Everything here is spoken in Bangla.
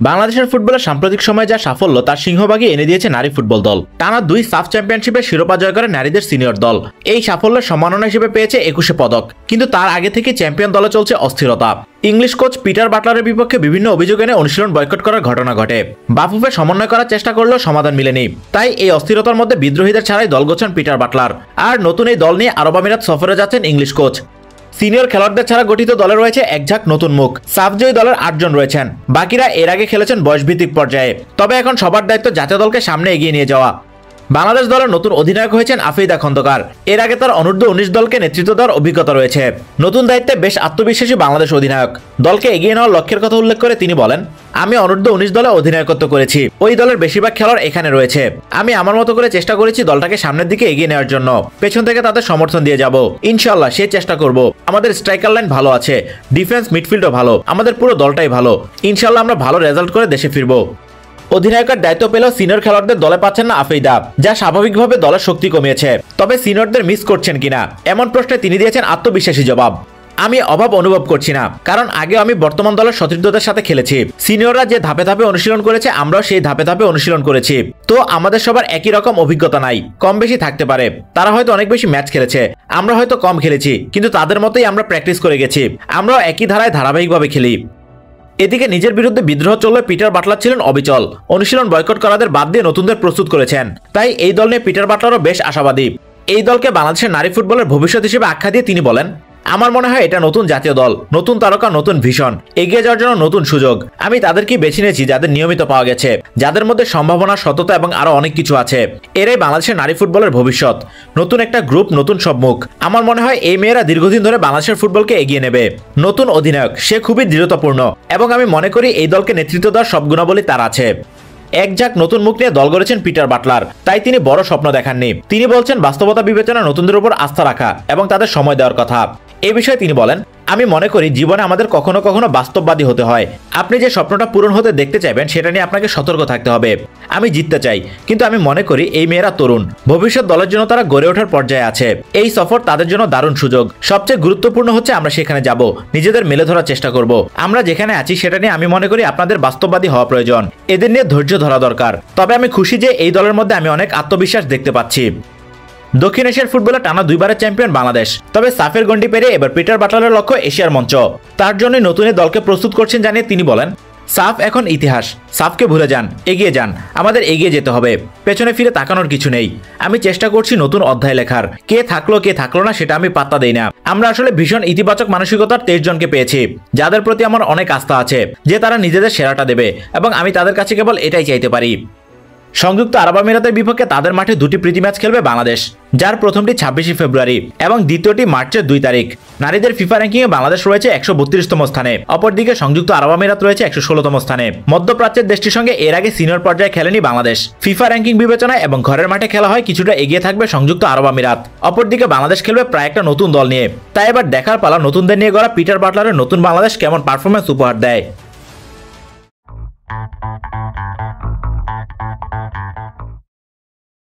বাংলাদেশের ফুটবলের সাম্প্রতিক সময়ে যা সাফল্য তার সিংহভাগই এনে দিয়েছে নারী ফুটবল দল। টানা 2 সাফ চ্যাম্পিয়নশিপের শিরোপা জয় করে নারীদের সিনিয়র দল। এই সাফল্যের সম্মাননা হিসেবে পেয়েছে 21 পদক। কিন্তু তার আগে থেকে চ্যাম্পিয়ন দলে চলছে অস্থিরতা। ইংলিশ কোচ পিটার বাটলারের বিপক্ষে বিভিন্ন অভিযোগ এনে অনুশীলন বয়কট করার ঘটনা ঘটে। বাফুফে সমন্বয় করার চেষ্টা করলেও সমাধান মিলেনি। তাই এই অস্থিরতার মধ্যে বিদ্রোহীদের ছাড়াই দল গোছান পিটার বাটলার। আর নতুন এই দল নিয়ে আরব আমিরাত সফরে যাচ্ছেন ইংলিশ কোচ। সিনিয়র খেলোয়াড়দের ছাড়া গঠিত দলে রয়েছে এক ঝাঁক নতুন মুখ। সাফজয়ী দলের 8 জন রয়েছেন, বাকিরা এর আগে খেলেছেন বয়সভিত্তিক পর্যায়ে। তবে এখন সবার দায়িত্ব জাতীয় দলকে সামনে এগিয়ে নিয়ে যাওয়া। বাংলাদেশ দলের নতুন অধিনায়ক হয়েছেন আফিদা খন্দকার। এর আগে তার অনূর্ধ্ব 19 দলকে নেতৃত্ব দেওয়ার অভিজ্ঞতা রয়েছে। নতুন দায়িত্বে বেশ আত্মবিশ্বাসী বাংলাদেশ অধিনায়ক। দলকে এগিয়ে নেওয়ার লক্ষ্যের কথা উল্লেখ করে তিনি বলেন, আমি অনূর্ধ্ব 19 দলে অধিনায়কত্ব করেছি। ওই দলের বেশিরভাগ খেলোয়াড় এখানে রয়েছে। আমি আমার মতো করে চেষ্টা করেছি দলটাকে সামনের দিকে এগিয়ে নেওয়ার জন্য। পেছন থেকে তাদের সমর্থন দিয়ে যাব। ইনশাআল্লাহ সেই চেষ্টা করব। আমাদের স্ট্রাইকার লাইন ভালো আছে, ডিফেন্স মিডফিল্ডও ভালো, আমাদের পুরো দলটাই ভালো। ইনশাআল্লাহ আমরা ভালো রেজাল্ট করে দেশে ফিরব। অধিনায়কের দায়িত্ব পেলেও সিনিয়র খেলোয়াড়দের দলে পাচ্ছেন না আফিদা, যা স্বাভাবিকভাবে দলের শক্তি কমিয়েছে। তবে সিনিয়রদের মিস করছেন কিনা এমন প্রশ্নে তিনি দিয়েছেন আত্মবিশ্বাসী জবাব। আমি অভাব অনুভব করছি না, কারণ আগে আমি বর্তমান দলের সতীর্থদের সাথে খেলেছি। সিনিয়ররা যে ধাপে ধাপে অনুশীলন করেছে আমরাও সেই ধাপে ধাপে অনুশীলন করেছি। তো আমাদের সবার একই রকম অভিজ্ঞতা নাই, কম বেশি থাকতে পারে। তারা হয়তো অনেক বেশি ম্যাচ খেলেছে, আমরা হয়তো কম খেলেছি, কিন্তু তাদের মতোই আমরা প্র্যাকটিস করে গেছি। আমরাও একই ধারায় ধারাবাহিকভাবে খেলি। এদিকে নিজের বিরুদ্ধে বিদ্রোহ চললে পিটার বাটলার ছিলেন অবিচল। অনুশীলন বয়কট করাদের বাদ দিয়ে নতুনদের প্রস্তুত করেছেন। তাই এই দল নিয়ে পিটার বাটলারও বেশ আশাবাদী। এই দলকে বাংলাদেশের নারী ফুটবলের ভবিষ্যৎ হিসেবে আখ্যা দিয়ে তিনি বলেন, আমার মনে হয় এটা নতুন জাতীয় দল, নতুন তারকা, নতুন ভিশন, এগিয়ে যাওয়ার জন্য নতুন সুযোগ। আমি তাদেরকে বেছে নিয়েছি যাদের নিয়মিত পাওয়া গেছে, যাদের মধ্যে সম্ভাবনা, সততা এবং আরো অনেক কিছু আছে। এরাই বাংলাদেশের নারী ফুটবলের ভবিষ্যৎ। নতুন একটা গ্রুপ, নতুন সব মুখ। আমার মনে হয় এই মেয়েরা দীর্ঘদিন ধরে বাংলাদেশের ফুটবলকে এগিয়ে নেবে। নতুন অধিনায়ক, সে খুবই দৃঢ়তাপূর্ণ এবং আমি মনে করি এই দলকে নেতৃত্ব দেওয়ার সব গুণাবলী তার আছে। এক ঝাঁক নতুন মুখ নিয়ে দল গড়েছেন পিটার বাটলার। তাই তিনি বড় স্বপ্ন দেখাননি। তিনি বলছেন বাস্তবতা বিবেচনা, নতুনদের উপর আস্থা রাখা এবং তাদের সময় দেওয়ার কথা। এই বিষয়ে তিনি বলেন, আমি মনে করি জীবনে আমাদের কখনো কখনো বাস্তববাদী হতে হয়। আপনি যে স্বপ্নটা পূরণ হতে দেখতে চাইবেন সেটা নিয়ে আপনাকে সতর্ক থাকতে হবে। আমি জিততে চাই, কিন্তু আমি মনে করি এই মেয়েরা তরুণ, ভবিষ্যৎ দলের জন্য তারা গড়ে ওঠার পর্যায়ে আছে। এই সফর তাদের জন্য দারুণ সুযোগ। সবচেয়ে গুরুত্বপূর্ণ হচ্ছে আমরা সেখানে যাব, নিজেদের মেলে ধরার চেষ্টা করব। আমরা যেখানে আছি সেটা নিয়ে আমি মনে করি আপনাদের বাস্তববাদী হওয়া প্রয়োজন। এদের নিয়ে ধৈর্য ধরা দরকার। তবে আমি খুশি যে এই দলের মধ্যে আমি অনেক আত্মবিশ্বাস দেখতে পাচ্ছি। দক্ষিণ এশিয়ার ফুটবলে টানা 2 বারের চ্যাম্পিয়ন বাংলাদেশ। তবে সাফের গন্ডি পেরিয়ে এবার পিটার বাটলারের লক্ষ্য এশিয়ার মঞ্চ। তার জন্যই নতুন দলকে প্রস্তুত করছেন জানিয়ে তিনি বলেন, সাফ এখন ইতিহাস। সাফকে ভুলে যান, এগিয়ে যান। আমাদের এগিয়ে যেতে হবে, পেছনে ফিরে তাকানোর কিছু নেই। আমি চেষ্টা করছি নতুন অধ্যায় লেখার। কে থাকলো না সেটা আমি পাত্তা দেই না। আমরা আসলে ভীষণ ইতিবাচক মানসিকতার 23 জনকে পেয়েছি, যাদের প্রতি আমার অনেক আস্থা আছে যে তারা নিজেদের সেরাটা দেবে, এবং আমি তাদের কাছে কেবল এটাই চাইতে পারি। সংযুক্ত আরব আমিরাতের বিপক্ষে তাদের মাঠে 2টি প্রীতি ম্যাচ খেলবে বাংলাদেশ, যার প্রথমটি 26 ফেব্রুয়ারি এবং দ্বিতীয়টি মার্চের 2 তারিখ। নারীদের ফিফা র্যাঙ্কিংয়ে বাংলাদেশ রয়েছে 132তম স্থানে, অপরদিকে সংযুক্ত আরব আমিরাত রয়েছে 116তম স্থানে। মধ্যপ্রাচ্যের দেশটির সঙ্গে এর আগে সিনিয়র পর্যায়ে খেলেনি বাংলাদেশ। ফিফা র্যাঙ্কিং বিবেচনায় এবং ঘরের মাঠে খেলা হয় কিছুটা এগিয়ে থাকবে সংযুক্ত আরব আমিরাত। অপরদিকে বাংলাদেশ খেলবে প্রায় একটা নতুন দল নিয়ে। তাই এবার দেখার পালা নতুনদের নিয়ে গড়া পিটার বাটলারের নতুন বাংলাদেশ কেমন পারফরম্যান্স উপহার দেয়।